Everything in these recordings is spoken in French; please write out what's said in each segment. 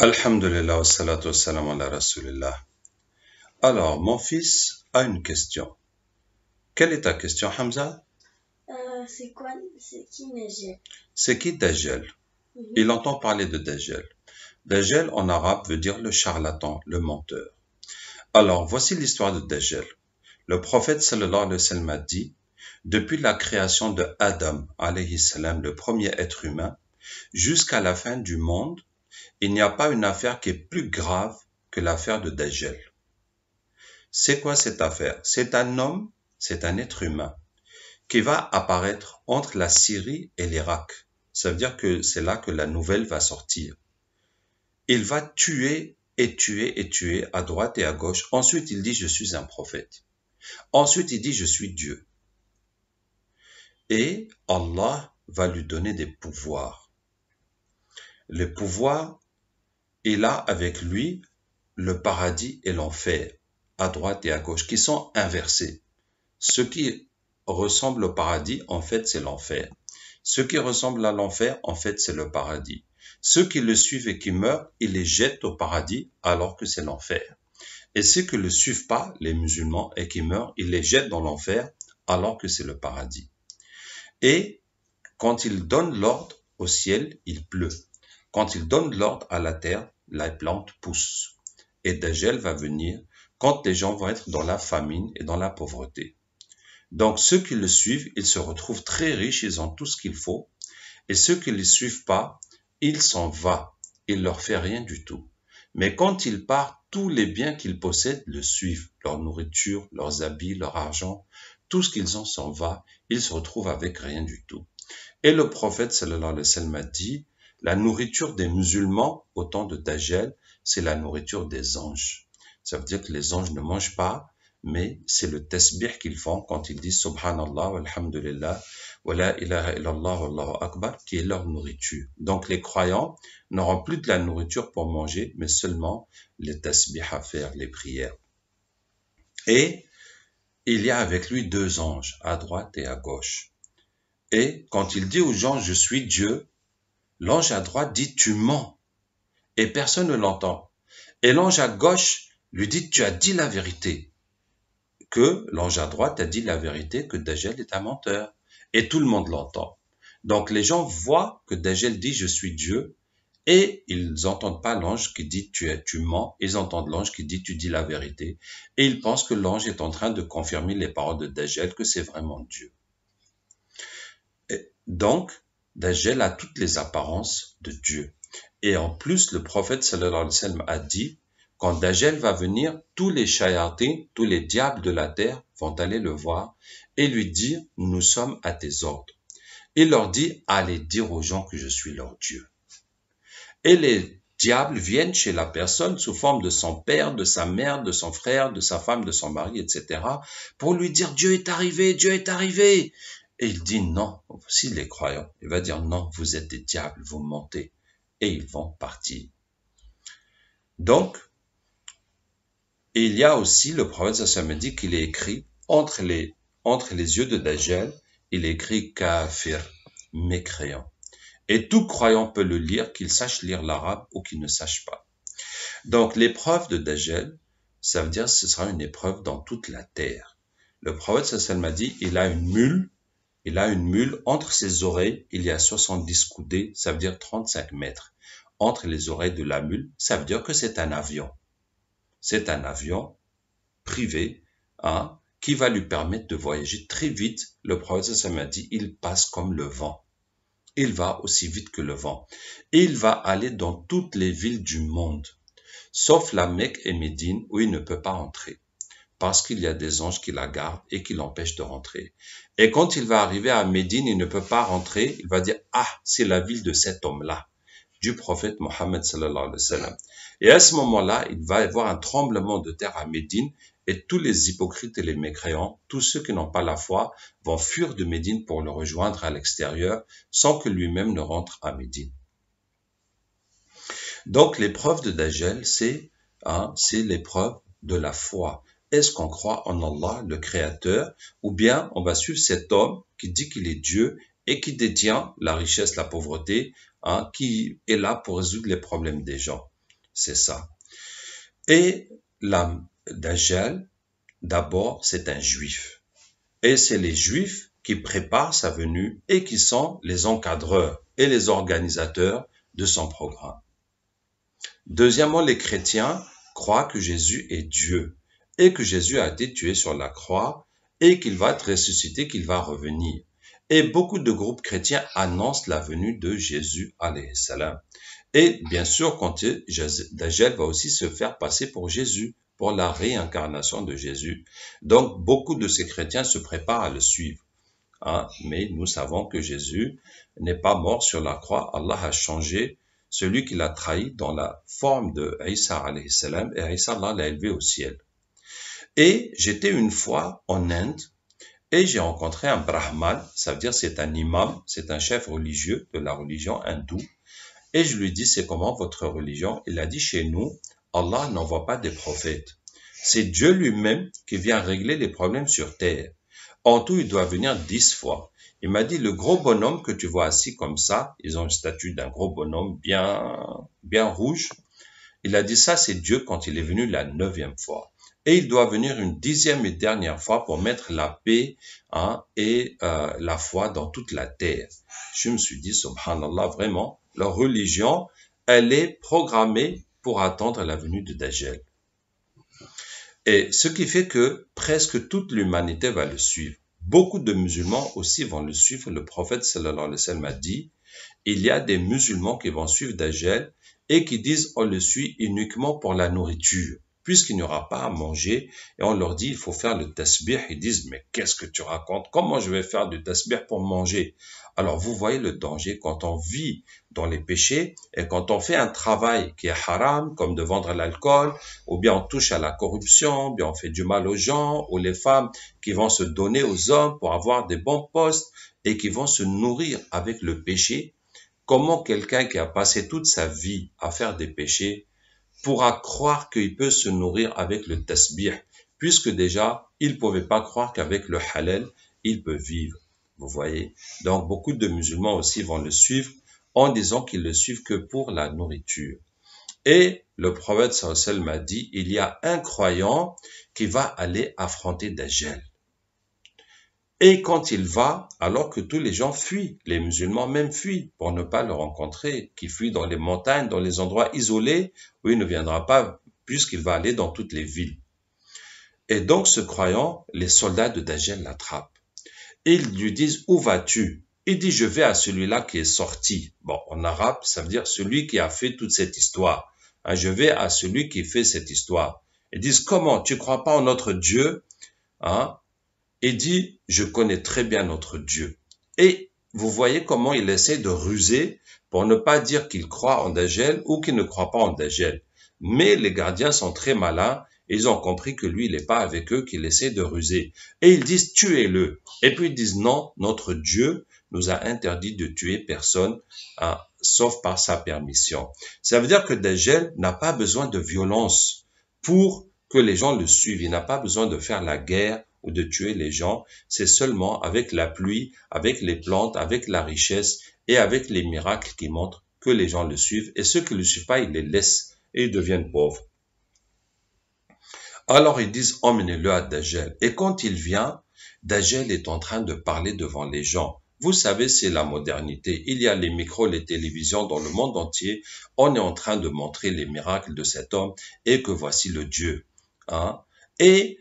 Alhamdulillah wa salatu wa salam ala rasulillah. Alors, mon fils a une question. Quelle est ta question, Hamza? C'est qui Dajjal? C'est qui Dajjal? Il entend parler de Dajjal. Dajjal en arabe veut dire le charlatan, le menteur. Alors, voici l'histoire de Dajjal. Le prophète sallallahu alayhi wa sallam a dit, depuis la création de Adam alayhi salam, le premier être humain, jusqu'à la fin du monde, il n'y a pas une affaire qui est plus grave que l'affaire de Dajjal. C'est quoi cette affaire? C'est un homme, c'est un être humain qui va apparaître entre la Syrie et l'Irak. Ça veut dire que c'est là que la nouvelle va sortir. Il va tuer et tuer et tuer à droite et à gauche. Ensuite, il dit « Je suis un prophète ». Ensuite, il dit « Je suis Dieu ». Et Allah va lui donner des pouvoirs. Les pouvoirs, il a avec lui le paradis et l'enfer, à droite et à gauche, qui sont inversés. Ce qui ressemble au paradis, en fait, c'est l'enfer. Ce qui ressemble à l'enfer, en fait, c'est le paradis. Ceux qui le suivent et qui meurent, il les jette au paradis alors que c'est l'enfer. Et ceux qui ne le suivent pas, les musulmans, et qui meurent, il les jette dans l'enfer alors que c'est le paradis. Et quand il donne l'ordre au ciel, il pleut. Quand il donne l'ordre à la terre, la plante pousse. Et Dajjal va venir quand les gens vont être dans la famine et dans la pauvreté. Donc ceux qui le suivent, ils se retrouvent très riches, ils ont tout ce qu'il faut. Et ceux qui ne le suivent pas, il s'en va, il leur fait rien du tout. Mais quand il part, tous les biens qu'ils possèdent le suivent, leur nourriture, leurs habits, leur argent, tout ce qu'ils ont s'en va, ils se retrouvent avec rien du tout. Et le prophète sallallahu alayhi wa sallam a dit, la nourriture des musulmans au temps de Dajjal, c'est la nourriture des anges. Ça veut dire que les anges ne mangent pas, mais c'est le tasbih qu'ils font quand ils disent Subhanallah, walhamdulillah, wa la ilaha illallah, wallahu akbar, qui est leur nourriture. Donc les croyants n'auront plus de la nourriture pour manger, mais seulement les tasbih à faire, les prières. Et il y a avec lui deux anges, à droite et à gauche. Et quand il dit aux gens, je suis Dieu, l'ange à droite dit, tu mens. Et personne ne l'entend. Et l'ange à gauche lui dit, tu as dit la vérité. Que l'ange à droite a dit la vérité, que Dajjal est un menteur. Et tout le monde l'entend. Donc les gens voient que Dajjal dit, je suis Dieu. Et ils n'entendent pas l'ange qui dit, tu mens. Ils entendent l'ange qui dit, tu dis la vérité. Et ils pensent que l'ange est en train de confirmer les paroles de Dajjal, que c'est vraiment Dieu. Donc, Dajjal a toutes les apparences de Dieu. Et en plus, le prophète sallallahu alayhi wa sallam a dit, quand Dajjal va venir, tous les shayatin, tous les diables de la terre vont aller le voir et lui dire, nous sommes à tes ordres. Il leur dit, allez dire aux gens que je suis leur Dieu. Et les diables viennent chez la personne sous forme de son père, de sa mère, de son frère, de sa femme, de son mari, etc. pour lui dire, Dieu est arrivé, Dieu est arrivé. Et il dit non, s'il est croyant, il va dire non, vous êtes des diables, vous mentez. Et ils vont partir. Donc, il y a aussi, le prophète sallallahu dit qu'il est écrit, entre les yeux de Dajjal, il est écrit kafir, mécréant. Et tout croyant peut le lire, qu'il sache lire l'arabe ou qu'il ne sache pas. Donc, l'épreuve de Dajjal, ça veut dire que ce sera une épreuve dans toute la terre. Le prophète sallallahu a dit, il a une mule, entre ses oreilles, il y a 70 coudées, ça veut dire 35 mètres. Entre les oreilles de la mule, ça veut dire que c'est un avion. C'est un avion privé, qui va lui permettre de voyager très vite. Le prophète sallallahu a dit, il passe comme le vent. Il va aussi vite que le vent. Et il va aller dans toutes les villes du monde, sauf la Mecque et Médine, où il ne peut pas entrer. Parce qu'il y a des anges qui la gardent et qui l'empêchent de rentrer. Et quand il va arriver à Médine, il ne peut pas rentrer, il va dire, ah, c'est la ville de cet homme-là, du prophète Mohammed sallallahu alayhi wa sallam. Et à ce moment-là, il va y avoir un tremblement de terre à Médine, et tous les hypocrites et les mécréants, tous ceux qui n'ont pas la foi, vont fuir de Médine pour le rejoindre à l'extérieur, sans que lui-même ne rentre à Médine. Donc l'épreuve de Dajjal, c'est l'épreuve de la foi. Est-ce qu'on croit en Allah, le Créateur, ou bien on va suivre cet homme qui dit qu'il est Dieu et qui détient la richesse, la pauvreté, qui est là pour résoudre les problèmes des gens. c'est ça. Et Dajjal, d'abord, c'est un juif. Et c'est les juifs qui préparent sa venue et qui sont les encadreurs et les organisateurs de son programme. Deuxièmement, les chrétiens croient que Jésus est Dieu et que Jésus a été tué sur la croix et qu'il va être ressuscité, qu'il va revenir. Et beaucoup de groupes chrétiens annoncent la venue de Jésus, alayhi salam. Et bien sûr, quand Dajjal va aussi se faire passer pour Jésus, pour la réincarnation de Jésus. Donc, beaucoup de ces chrétiens se préparent à le suivre. Mais nous savons que Jésus n'est pas mort sur la croix. Allah a changé celui qui l'a trahi dans la forme de Isa alayhi salam, et Isa, Allah l'a élevé au ciel. Et j'étais une fois en Inde, et j'ai rencontré un brahman, ça veut dire c'est un imam, c'est un chef religieux de la religion hindoue, et je lui dis, c'est comment votre religion? Il a dit, chez nous, Allah n'envoie pas des prophètes. C'est Dieu lui-même qui vient régler les problèmes sur terre. En tout, il doit venir 10 fois. Il m'a dit, le gros bonhomme que tu vois assis comme ça, ils ont une statue d'un gros bonhomme bien rouge. Il a dit, ça c'est Dieu quand il est venu la 9e fois. Et il doit venir une 10e et dernière fois pour mettre la paix et la foi dans toute la terre. Je me suis dit, subhanallah, vraiment, leur religion, elle est programmée pour attendre la venue de Dajjal. Et ce qui fait que presque toute l'humanité va le suivre. Beaucoup de musulmans aussi vont le suivre. Le prophète sallallahu alayhi wa sallam a dit, il y a des musulmans qui vont suivre Dajjal et qui disent on le suit uniquement pour la nourriture, puisqu'il n'y aura pas à manger, et on leur dit il faut faire le tasbih. Ils disent mais qu'est-ce que tu racontes? Comment je vais faire du tasbih pour manger? Alors vous voyez le danger quand on vit dans les péchés et quand on fait un travail qui est haram, comme de vendre l'alcool, ou bien on touche à la corruption, ou bien on fait du mal aux gens, ou les femmes qui vont se donner aux hommes pour avoir des bons postes et qui vont se nourrir avec le péché. Comment quelqu'un qui a passé toute sa vie à faire des péchés pourra croire qu'il peut se nourrir avec le tasbih, puisque déjà, il ne pouvait pas croire qu'avec le halal, il peut vivre. Vous voyez? Donc, beaucoup de musulmans aussi vont le suivre en disant qu'ils le suivent que pour la nourriture. Et le prophète sallallahu alayhi wa sallam a dit, il y a un croyant qui va aller affronter Dajjal. Et quand il va, alors que tous les gens fuient, les musulmans même fuient pour ne pas le rencontrer, qui fuient dans les montagnes, dans les endroits isolés où il ne viendra pas, puisqu'il va aller dans toutes les villes. Et donc ce croyant, les soldats de Dajjal l'attrapent. Et ils lui disent, où vas-tu? Il dit, je vais à celui-là qui est sorti. Bon, en arabe, ça veut dire celui qui a fait toute cette histoire. Je vais à celui qui fait cette histoire. Ils disent, comment? Tu crois pas en notre Dieu? Et dit, je connais très bien notre Dieu. Et vous voyez comment il essaie de ruser pour ne pas dire qu'il croit en Dajjal ou qu'il ne croit pas en Dajjal. Mais les gardiens sont très malins et ils ont compris que lui, il n'est pas avec eux, qu'il essaie de ruser. Et ils disent, tuez-le. Et puis ils disent, non, notre Dieu nous a interdit de tuer personne, sauf par sa permission. Ça veut dire que Dajjal n'a pas besoin de violence pour que les gens le suivent. Il n'a pas besoin de faire la guerre ou de tuer les gens, c'est seulement avec la pluie, avec les plantes, avec la richesse et avec les miracles qui montrent que les gens le suivent. Et ceux qui ne le suivent pas, ils les laissent et ils deviennent pauvres. Alors ils disent, emmenez-le à Dajjal. Et quand il vient, Dajjal est en train de parler devant les gens. Vous savez, c'est la modernité. Il y a les micros, les télévisions dans le monde entier. On est en train de montrer les miracles de cet homme et que voici le Dieu. Et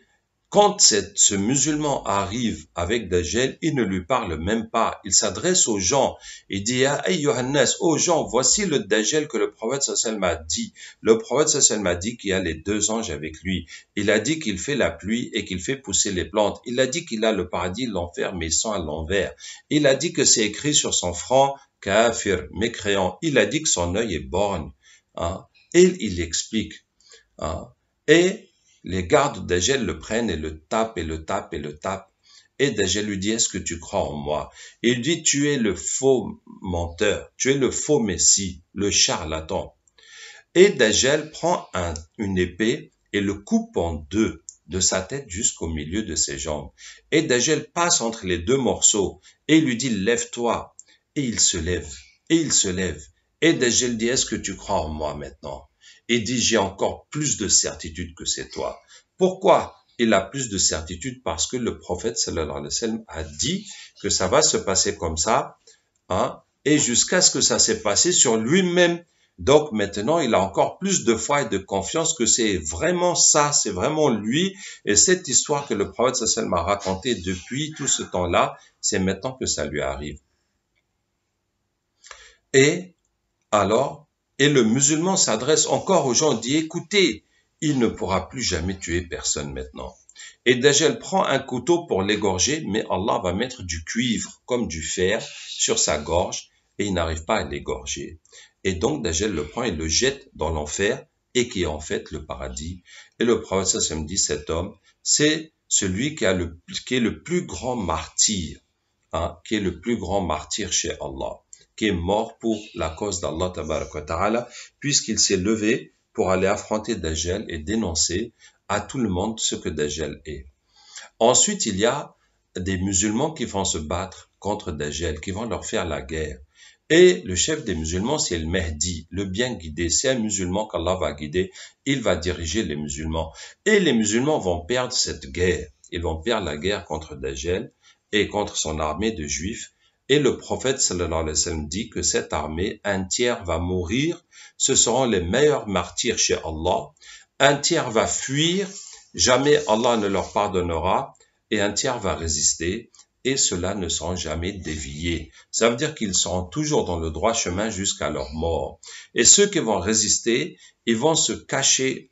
quand ce musulman arrive avec Dajjal, il ne lui parle même pas. Il s'adresse aux gens. Il dit, hey Yohannes, aux gens, voici le Dajjal que le prophète sallallahu alayhi wa sallam a dit. Le prophète sallallahu alayhi wa sallam a dit qu'il y a les 2 anges avec lui. Il a dit qu'il fait la pluie et qu'il fait pousser les plantes. Il a dit qu'il a le paradis, l'enfer, mais ils sont à l'envers. Il a dit que c'est écrit sur son front, kafir, mécréant. Il a dit que son œil est borgne. Et il explique. Et les gardes de Dajjal le prennent et le tapent et le tapent et le tapent. Et Dajjal lui dit, est-ce que tu crois en moi? Et il dit, tu es le faux menteur, tu es le faux messie, le charlatan. Et Dajjal prend une épée et le coupe en 2, de sa tête jusqu'au milieu de ses jambes. Et Dajjal passe entre les 2 morceaux et il lui dit, lève-toi. Et il se lève, et il se lève. Et Dajjal dit, est-ce que tu crois en moi maintenant? et dit, j'ai encore plus de certitude que c'est toi. Pourquoi il a plus de certitude? Parce que le prophète sallallahu alayhi wa sallam a dit que ça va se passer comme ça, hein, et jusqu'à ce que ça s'est passé sur lui-même. Donc maintenant, il a encore plus de foi et de confiance que c'est vraiment ça, c'est vraiment lui. Et cette histoire que le prophète sallallahu alayhi wa sallam a racontée depuis tout ce temps-là, c'est maintenant que ça lui arrive. Et alors, et le musulman s'adresse encore aux gens, dit, écoutez, il ne pourra plus jamais tuer personne maintenant. Et Dajjal prend un couteau pour l'égorger, mais Allah va mettre du cuivre comme du fer sur sa gorge et il n'arrive pas à l'égorger. Et donc Dajjal le prend et le jette dans l'enfer et qui est en fait le paradis. Et le prophète sallam dit, cet homme, c'est celui qui est le plus grand martyr, hein, qui est le plus grand martyr chez Allah, qui est mort pour la cause d'Allah tabaraka wa ta'ala, puisqu'il s'est levé pour aller affronter Dajjal et dénoncer à tout le monde ce que Dajjal est. Ensuite, il y a des musulmans qui vont se battre contre Dajjal, qui vont leur faire la guerre. Et le chef des musulmans, c'est le Mahdi, le bien guidé. C'est un musulman qu'Allah va guider. Il va diriger les musulmans. Et les musulmans vont perdre cette guerre. Ils vont perdre la guerre contre Dajjal et contre son armée de juifs. Et le prophète sallallahu alayhi wa sallam dit que cette armée, un tiers va mourir. Ce seront les meilleurs martyrs chez Allah. Un tiers va fuir. Jamais Allah ne leur pardonnera. Et un tiers va résister. Et ceux-là ne seront jamais déviés. Ça veut dire qu'ils seront toujours dans le droit chemin jusqu'à leur mort. Et ceux qui vont résister, ils vont se cacher,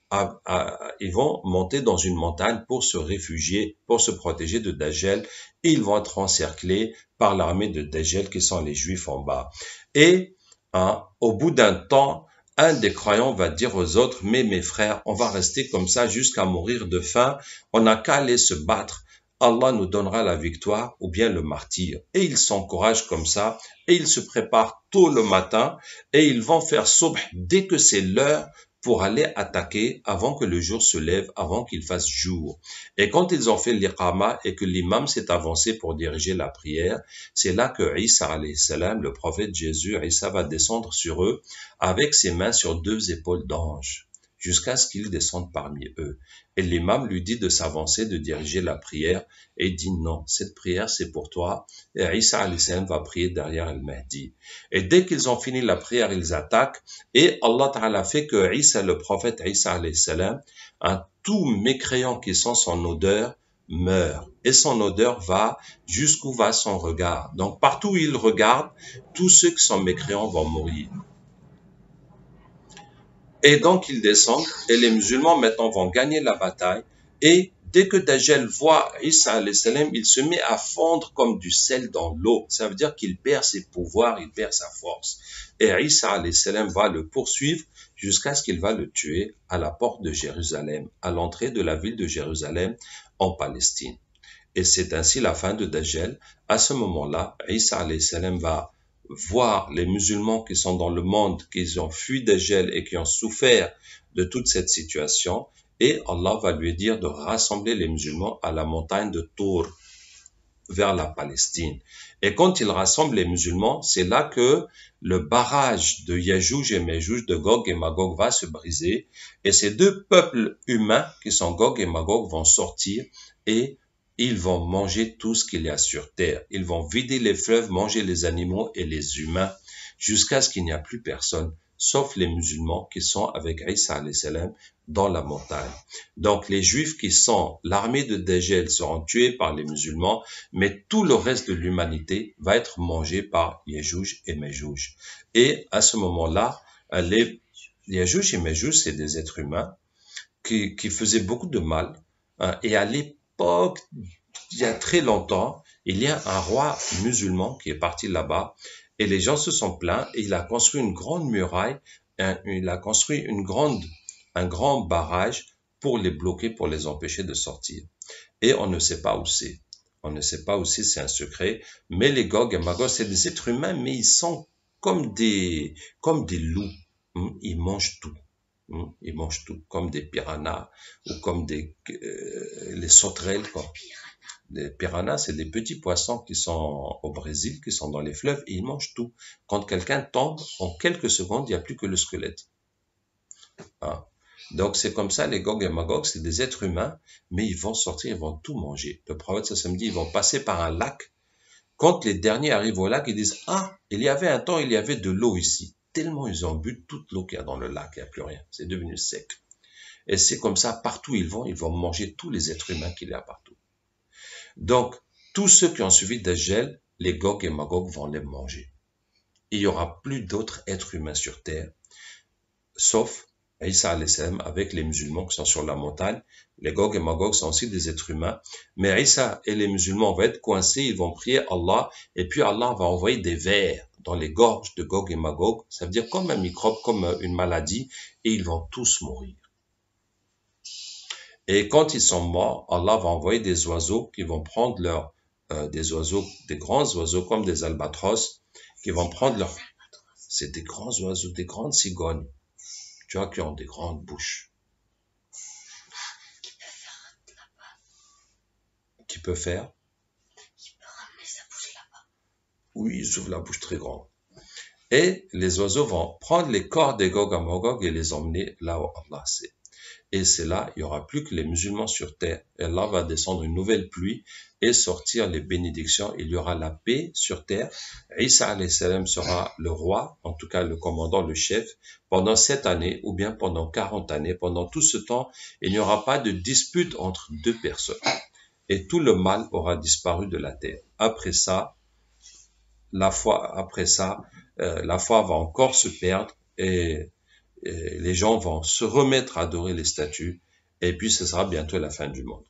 ils vont monter dans une montagne pour se réfugier, pour se protéger de Dajjal. Et ils vont être encerclés par l'armée de Dajjal qui sont les Juifs en bas. Et au bout d'un temps, un des croyants va dire aux autres, mais mes frères, on va rester comme ça jusqu'à mourir de faim, on n'a qu'à aller se battre. Allah nous donnera la victoire ou bien le martyr. Et ils s'encouragent comme ça et ils se préparent tôt le matin et ils vont faire subh dès que c'est l'heure pour aller attaquer avant que le jour se lève, avant qu'il fasse jour. Et quand ils ont fait l'iqama et que l'imam s'est avancé pour diriger la prière, c'est là que Isa alayhi salam, le prophète Jésus, Isa va descendre sur eux avec ses mains sur deux épaules d'ange, jusqu'à ce qu'il descende parmi eux. Et l'imam lui dit de s'avancer, de diriger la prière, et il dit non, cette prière c'est pour toi, et Isa alayhi salam va prier derrière le Mahdi. Et dès qu'ils ont fini la prière, ils attaquent, et Allah Ta'ala fait que Isa, le prophète Isa alayhi salam, un tout mécréant qui sent son odeur, meurt. Et son odeur va jusqu'où va son regard. Donc partout où il regarde, tous ceux qui sont mécréants vont mourir. Et donc ils descendent et les musulmans maintenant vont gagner la bataille et dès que Dajjal voit Isa alayhi salam, il se met à fondre comme du sel dans l'eau. Ça veut dire qu'il perd ses pouvoirs, il perd sa force. Et Isa alayhi salam va le poursuivre jusqu'à ce qu'il va le tuer à la porte de Jérusalem, à l'entrée de la ville de Jérusalem en Palestine. Et c'est ainsi la fin de Dajjal. À ce moment-là, Isa alayhi salam va voir les musulmans qui sont dans le monde, qui ont fui Dajjal et qui ont souffert de toute cette situation, et Allah va lui dire de rassembler les musulmans à la montagne de Tour, vers la Palestine. Et quand il rassemble les musulmans, c'est là que le barrage de Yajouj et Mejouj, de Gog et Magog va se briser, et ces deux peuples humains, qui sont Gog et Magog, vont sortir et ils vont manger tout ce qu'il y a sur terre. Ils vont vider les fleuves, manger les animaux et les humains jusqu'à ce qu'il n'y a plus personne, sauf les musulmans qui sont avec Isa alayhi salam dans la montagne. Donc les juifs qui sont l'armée de Dajjal seront tués par les musulmans, mais tout le reste de l'humanité va être mangé par Yajouj et Mejouj. Et à ce moment-là, les Yajouj et Mejouj, c'est des êtres humains qui faisaient beaucoup de mal. Et à l'époque, il y a très longtemps, il y a un roi musulman qui est parti là-bas et les gens se sont plaints et il a construit une grande muraille, il a construit un grand barrage pour les bloquer, pour les empêcher de sortir. Et on ne sait pas où c'est. On ne sait pas où c'est un secret. Mais les Gog et Magog, c'est des êtres humains, mais ils sont comme des loups. Ils mangent tout. Ils mangent tout, comme des piranhas ou comme les sauterelles, quoi. Les piranhas, c'est des petits poissons qui sont au Brésil, qui sont dans les fleuves et ils mangent tout. Quand quelqu'un tombe, en quelques secondes, il n'y a plus que le squelette. Hein. Donc c'est comme ça, les Gog et Magog, c'est des êtres humains, mais ils vont sortir, ils vont tout manger. Le prophète sallallahu alayhi wa sallam dit, ils vont passer par un lac. Quand les derniers arrivent au lac, ils disent, ah, il y avait un temps, il y avait de l'eau ici. Tellement ils ont bu toute l'eau qu'il y a dans le lac, il n'y a plus rien. C'est devenu sec. Et c'est comme ça, partout où ils vont manger tous les êtres humains qu'il y a partout. Donc, tous ceux qui ont suivi Dajjal, les Gog et Magog vont les manger. Il n'y aura plus d'autres êtres humains sur terre, sauf Isa alayhi salam avec les musulmans qui sont sur la montagne. Les Gog et Magog sont aussi des êtres humains, mais Isa et les musulmans vont être coincés, ils vont prier Allah, et puis Allah va envoyer des vers dans les gorges de Gog et Magog, ça veut dire comme un microbe, comme une maladie, et ils vont tous mourir. Et quand ils sont morts, Allah va envoyer des oiseaux qui vont prendre des oiseaux, des grands oiseaux comme des albatros, qui vont prendre leur... C'est des grands oiseaux, des grandes cigognes, tu vois, qui ont des grandes bouches. Qui peut faire? Il peut ramener sa bouche là-bas. Oui, ils ouvrent la bouche très grande. Et les oiseaux vont prendre les corps des Gog et Magog et les emmener là où Allah sait. Et c'est là, il n'y aura plus que les musulmans sur terre. Et là va descendre une nouvelle pluie et sortir les bénédictions. Il y aura la paix sur terre. Isa alayhi salam sera le roi, en tout cas le commandant, le chef, pendant 7 années ou bien pendant 40 années. Pendant tout ce temps, il n'y aura pas de dispute entre deux personnes. Et tout le mal aura disparu de la terre. Après ça, la foi va encore se perdre et les gens vont se remettre à adorer les statues, et puis ce sera bientôt la fin du monde.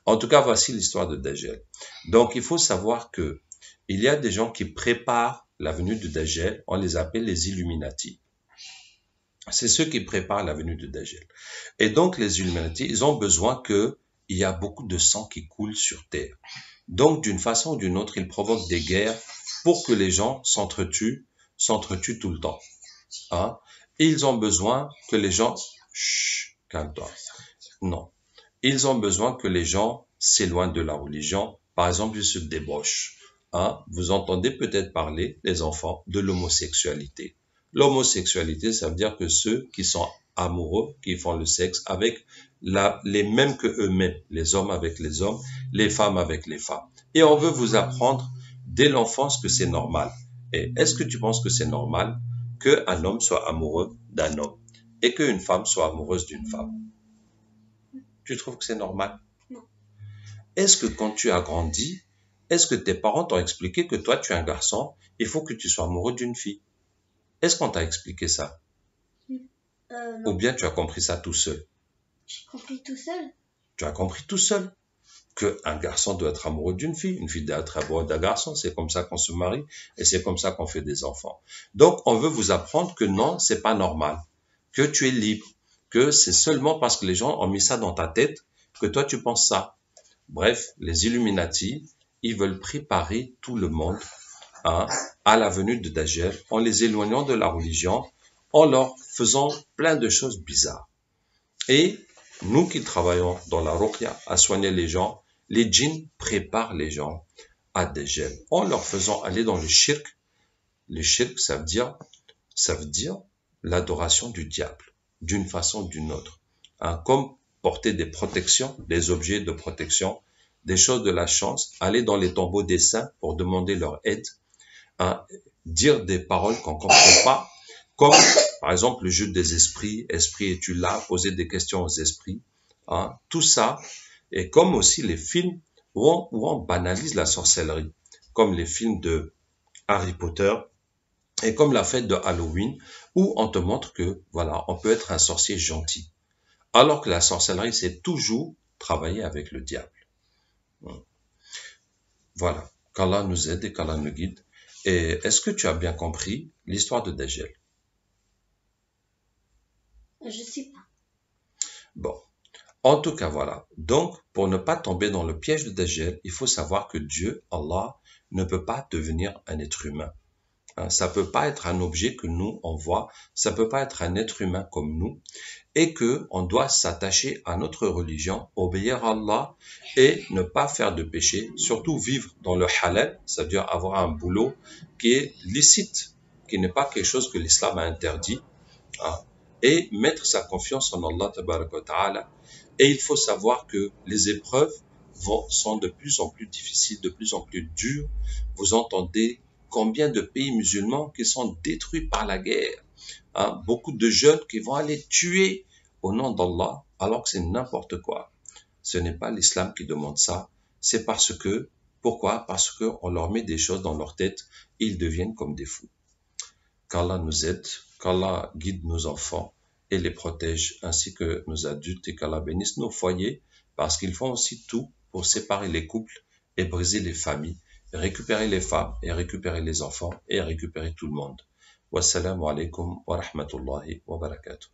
En tout cas, voici l'histoire de Dajjal. Donc, il faut savoir que il y a des gens qui préparent la venue de Dajjal, on les appelle les Illuminati. C'est ceux qui préparent la venue de Dajjal. Et donc, les Illuminati, ils ont besoin qu'il y a beaucoup de sang qui coule sur Terre. Donc, d'une façon ou d'une autre, ils provoquent des guerres pour que les gens s'entretuent tout le temps. Hein? Et ils ont besoin que les gens... Chut, calme-toi. Non. Ils ont besoin que les gens s'éloignent de la religion. Par exemple, ils se débauchent. Hein? Vous entendez peut-être parler, les enfants, de l'homosexualité. L'homosexualité, ça veut dire que ceux qui sont amoureux, qui font le sexe avec les mêmes que eux-mêmes, les hommes avec les hommes, les femmes avec les femmes. Et on veut vous apprendre dès l'enfance que c'est normal. Et est-ce que tu penses que c'est normal qu'un homme soit amoureux d'un homme et qu'une femme soit amoureuse d'une femme? Tu trouves que c'est normal? Non. Est-ce que quand tu as grandi, est-ce que tes parents t'ont expliqué que toi, tu es un garçon, il faut que tu sois amoureux d'une fille? Est-ce qu'on t'a expliqué ça? Non. Ou bien tu as compris ça tout seul? J'ai compris tout seul. Tu as compris tout seul qu'un garçon doit être amoureux d'une fille, une fille doit être amoureuse d'un garçon, c'est comme ça qu'on se marie et c'est comme ça qu'on fait des enfants. Donc, on veut vous apprendre que non, c'est pas normal, que tu es libre, que c'est seulement parce que les gens ont mis ça dans ta tête que toi tu penses ça. Bref, les Illuminati, ils veulent préparer tout le monde à la venue de Dajjal en les éloignant de la religion, en leur faisant plein de choses bizarres. Et nous qui travaillons dans la ruqya à soigner les gens, les djinns préparent les gens à Dajjal en leur faisant aller dans le shirk. Le shirk, ça veut dire l'adoration du diable, d'une façon ou d'une autre. Comme porter des protections, des objets de protection, des choses de la chance, aller dans les tombeaux des saints pour demander leur aide, dire des paroles qu'on ne comprend pas, comme par exemple le jeu des esprits, esprit es-tu là, poser des questions aux esprits, tout ça, et comme aussi les films où on banalise la sorcellerie, comme les films de Harry Potter, et comme la fête de Halloween, où on te montre que, voilà, on peut être un sorcier gentil. Alors que la sorcellerie, c'est toujours travailler avec le diable. Voilà. Qu'Allah nous aide et qu'Allah nous guide. Et est-ce que tu as bien compris l'histoire de Dajjal? Je sais pas. Bon. En tout cas, voilà. Donc, pour ne pas tomber dans le piège de Dajjal, il faut savoir que Dieu, Allah, ne peut pas devenir un être humain. Ça peut pas être un objet que nous, on voit. Ça peut pas être un être humain comme nous. Et que on doit s'attacher à notre religion, obéir à Allah et ne pas faire de péché, surtout vivre dans le halal, c'est-à-dire avoir un boulot qui est licite, qui n'est pas quelque chose que l'islam a interdit. et mettre sa confiance en Allah tabaraka wa ta'ala. Et il faut savoir que les épreuves sont de plus en plus difficiles, de plus en plus dures. Vous entendez combien de pays musulmans qui sont détruits par la guerre. Hein? Beaucoup de jeunes qui vont aller tuer au nom d'Allah, alors que c'est n'importe quoi. Ce n'est pas l'islam qui demande ça. C'est parce que, pourquoi? Parce qu'on leur met des choses dans leur tête, ils deviennent comme des fous. Qu'Allah nous aide, qu'Allah guide nos enfants et les protège, ainsi que nos adultes, et qu'Allah bénisse nos foyers, parce qu'ils font aussi tout pour séparer les couples et briser les familles, récupérer les femmes et récupérer les enfants et récupérer tout le monde. Wassalamu alaikum wa rahmatullahi wa barakatuh.